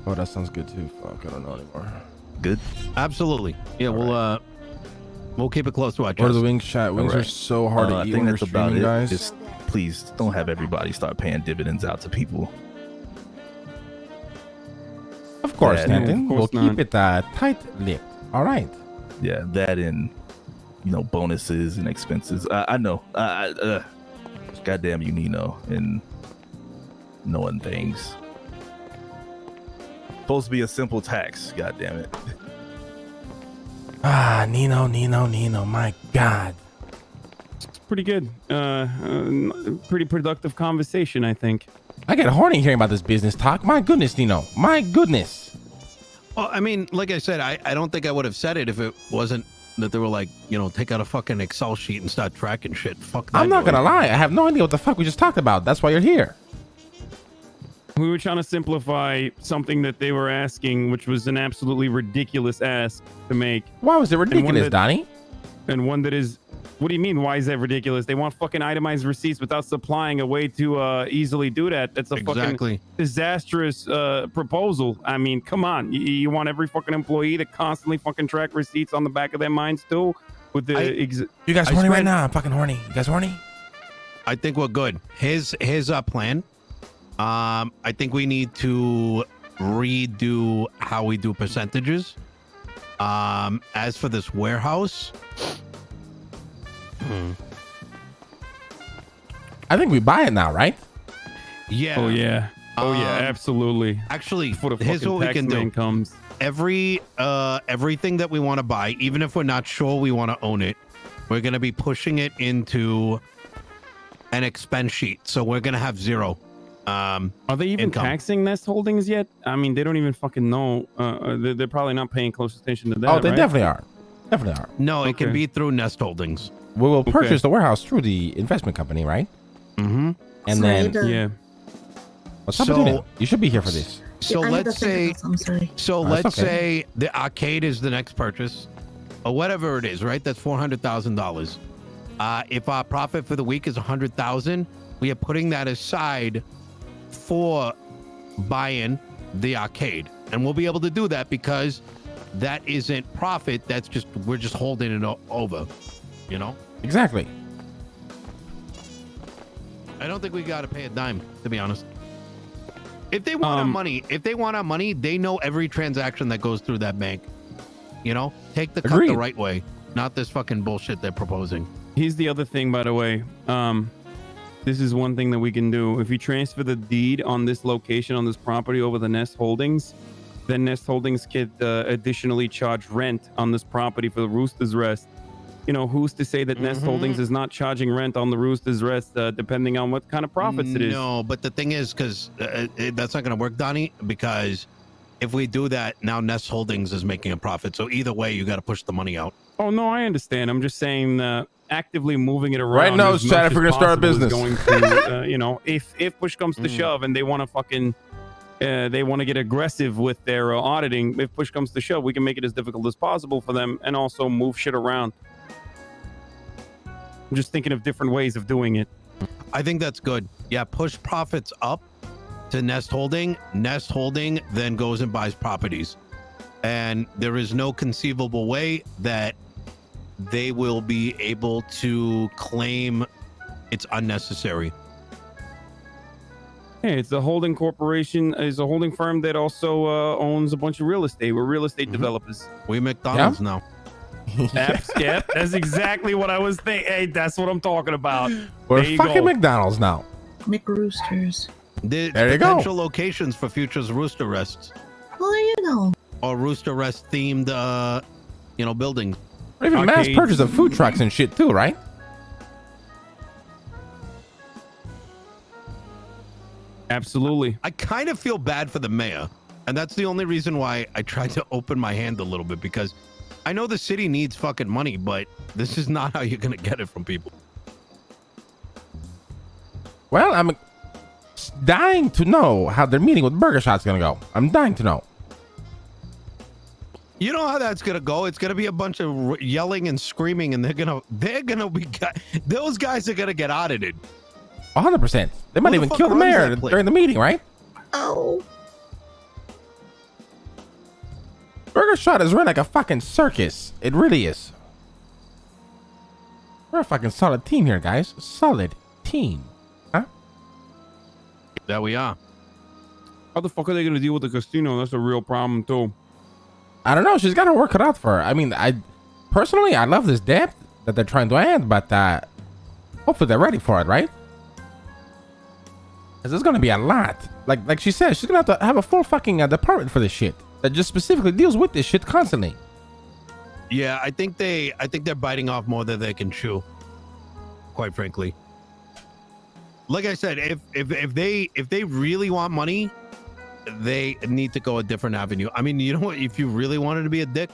Speaker 1: Oh, that sounds good too. Fuck, I don't know anymore.
Speaker 10: Good.
Speaker 9: Absolutely. Yeah, we'll keep it close to our chest.
Speaker 1: What are the wings shot? Wings are so hard to eat. I think that's about it, guys.
Speaker 10: Just please don't have everybody start paying dividends out to people.
Speaker 1: Of course, Stanton. We'll keep it tight-lipped. All right.
Speaker 10: Yeah, that and bonuses and expenses. I know. Goddamn you, Nino, and knowing things. Supposed to be a simple tax. Goddamn it.
Speaker 1: Ah, Nino, my God.
Speaker 7: It's pretty good. Pretty productive conversation, I think.
Speaker 1: I get horny hearing about this business talk. My goodness, Nino. My goodness.
Speaker 9: Well, I mean, like I said, I don't think I would have said it if it wasn't that they were like, take out a fucking Excel sheet and start tracking shit. Fuck that.
Speaker 1: I'm not gonna lie. I have no idea what the fuck we just talked about. That's why you're here.
Speaker 7: We were trying to simplify something that they were asking, which was an absolutely ridiculous ask to make.
Speaker 1: Why was it ridiculous, Donnie?
Speaker 7: And one that is, what do you mean? Why is that ridiculous? They want fucking itemized receipts without supplying a way to easily do that. That's a fucking disastrous proposal. I mean, come on. You want every fucking employee to constantly fucking track receipts on the back of their minds too? With the
Speaker 1: you guys horny right now? I'm fucking horny. You guys horny?
Speaker 9: I think we're good. Here's our plan. I think we need to redo how we do percentages. As for this warehouse,
Speaker 1: I think we buy it now, right?
Speaker 9: Yeah.
Speaker 7: Oh yeah. Absolutely.
Speaker 9: Actually,
Speaker 7: Before the
Speaker 9: here's what we can do.
Speaker 7: Comes.
Speaker 9: Everything that we want to buy, even if we're not sure we want to own it, we're going to be pushing it into an expense sheet. So we're going to have zero.
Speaker 7: Are they even
Speaker 9: income.
Speaker 7: taxing Nest Holdings yet? I mean, they don't even fucking know. They're probably not paying close attention to that.
Speaker 1: Oh, they
Speaker 7: right?
Speaker 1: definitely are. Definitely are.
Speaker 9: No, it can be through Nest Holdings.
Speaker 1: We will purchase the warehouse through the investment company, right?
Speaker 9: Mm-hmm.
Speaker 1: And then,
Speaker 7: yeah.
Speaker 1: What's up, Adina? You should be here for this.
Speaker 9: So let's say, say the arcade is the next purchase, or whatever it is, right? That's $400,000. If our profit for the week is $100,000, we are putting that aside for buying the arcade, and we'll be able to do that because that isn't profit. That's just we're just holding it over,
Speaker 1: Exactly.
Speaker 9: I don't think we got to pay a dime, to be honest. If they want our money, they know every transaction that goes through that bank. Take the cut the right way, not this fucking bullshit they're proposing.
Speaker 7: Here's the other thing, by the way. This is one thing that we can do. If you transfer the deed on this location, on this property over the Nest Holdings, then Nest Holdings could additionally charge rent on this property for the Roosters Rest. Who's to say that Nest Holdings is not charging rent on the Roosters Rest, depending on what kind of profits it is?
Speaker 9: No, but the thing is, because that's not going to work, Donnie, because if we do that, now Nest Holdings is making a profit. So either way, you got to push the money out.
Speaker 7: Oh, no, I understand. I'm just saying actively moving it around.
Speaker 1: Right now, it's Chad, if we're going to start a business.
Speaker 7: Going to, if push comes to shove and they want to fucking... they want to get aggressive with their auditing. If push comes to shove, we can make it as difficult as possible for them and also move shit around. I'm just thinking of different ways of doing it.
Speaker 9: I think that's good. Yeah, push profits up to Nest Holding. Nest Holding then goes and buys properties. And there is no conceivable way that they will be able to claim it's unnecessary.
Speaker 7: Hey, it's a holding corporation. It's a holding firm that also owns a bunch of real estate. We're real estate developers.
Speaker 9: We McDonald's now.
Speaker 7: Yep, that's exactly what I was thinking. Hey, that's what I'm talking about.
Speaker 1: We're fucking McDonald's now.
Speaker 2: McRoosters.
Speaker 9: There's
Speaker 1: there you
Speaker 9: potential
Speaker 1: go.
Speaker 9: locations for Future's Rooster Rests.
Speaker 2: Well,
Speaker 9: Or Rooster Rest themed, buildings.
Speaker 1: Or even mass purchase of food trucks and shit too, right?
Speaker 7: Absolutely.
Speaker 9: I kind of feel bad for the mayor. And that's the only reason why I tried to open my hand a little bit, because I know the city needs fucking money, but this is not how you're going to get it from people.
Speaker 1: Well, I'm dying to know how their meeting with Burger Shot's going to go. I'm dying to know.
Speaker 9: You know how that's going to go? It's going to be a bunch of yelling and screaming, and they're going to be, those guys are going to get audited.
Speaker 1: 100%. They might even kill the mayor during the meeting, right?
Speaker 2: Oh.
Speaker 1: Burger Shot is run like a fucking circus. It really is. We're a fucking solid team here, guys. Solid team. Huh?
Speaker 9: There we are.
Speaker 7: How the fuck are they going to deal with the casino? That's a real problem, too.
Speaker 1: I don't know. She's got to work it out for her. I mean, I love this debt that they're trying to end, but hopefully they're ready for it, right? 'Cause there's gonna be a lot. Like she said, she's gonna have to have a full fucking department for this shit that just specifically deals with this shit constantly.
Speaker 9: Yeah, I think they're biting off more than they can chew. Quite frankly. Like I said, if they really want money, they need to go a different avenue. I mean, you know what? If you really wanted to be a dick,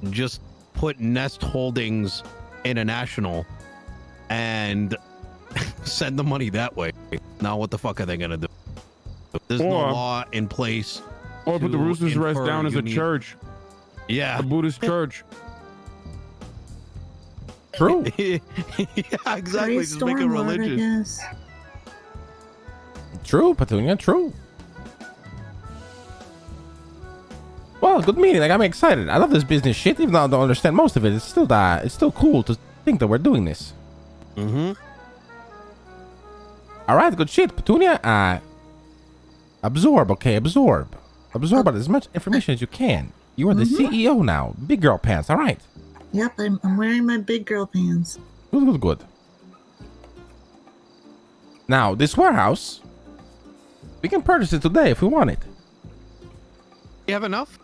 Speaker 9: just put Nest Holdings International and send the money that way. Now, what the fuck are they gonna do? There's no law in place.
Speaker 7: Or put the Roosters Rest down as a church.
Speaker 9: Yeah,
Speaker 7: a Buddhist church.
Speaker 1: True.
Speaker 9: Yeah, exactly. Just make it religious.
Speaker 1: True, Petunia. True. Well, good meeting. Like, I'm excited. I love this business shit, even though I don't understand most of it. It's still cool to think that we're doing this.
Speaker 9: Mm-hmm.
Speaker 1: All right, good shit, Petunia. Absorb, okay? Absorb as much information as you can. You are the CEO now. Big girl pants. All right.
Speaker 2: Yep, I'm wearing my big girl pants.
Speaker 1: Good. Now, this warehouse, we can purchase it today if we want it.
Speaker 9: You have enough?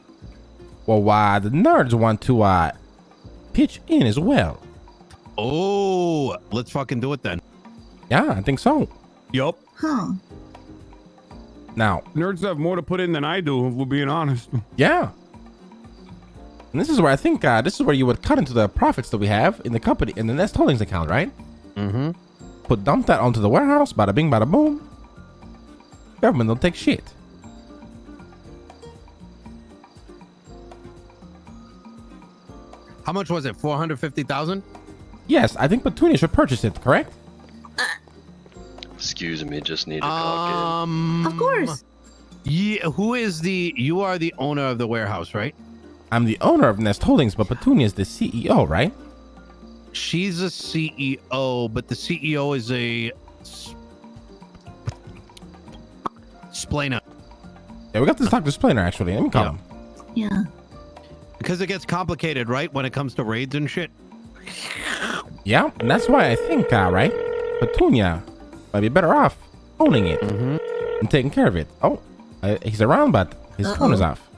Speaker 1: Well, the nerds want to pitch in as well.
Speaker 9: Oh, let's fucking do it then.
Speaker 1: Yeah, I think so.
Speaker 7: Yup.
Speaker 2: Huh.
Speaker 1: Now,
Speaker 7: nerds have more to put in than I do, if we're being honest.
Speaker 1: Yeah. And this is where I think this is where you would cut into the profits that we have in the company in the Nest Holdings account, right?
Speaker 9: Mm-hmm.
Speaker 1: Dump that onto the warehouse, bada bing, bada boom. Government don't take shit.
Speaker 9: How much was it? 450,000?
Speaker 1: Yes, I think Petunia should purchase it, correct?
Speaker 12: Excuse me, just need to clock in.
Speaker 2: Of course.
Speaker 9: Yeah, you are the owner of the warehouse, right?
Speaker 1: I'm the owner of Nest Holdings, but Petunia is the CEO, right?
Speaker 9: She's a CEO, but the CEO is a splainer.
Speaker 1: Yeah, we got to talk to Splainer, actually. Let me call him.
Speaker 2: Yeah.
Speaker 9: Because it gets complicated, right? When it comes to raids and shit.
Speaker 1: Yeah, and that's why I think, right? Petunia might be better off owning it and taking care of it. Oh, he's around, but his phone is off.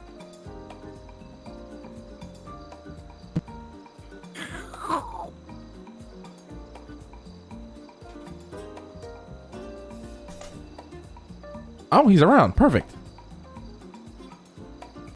Speaker 1: Oh, he's around. Perfect.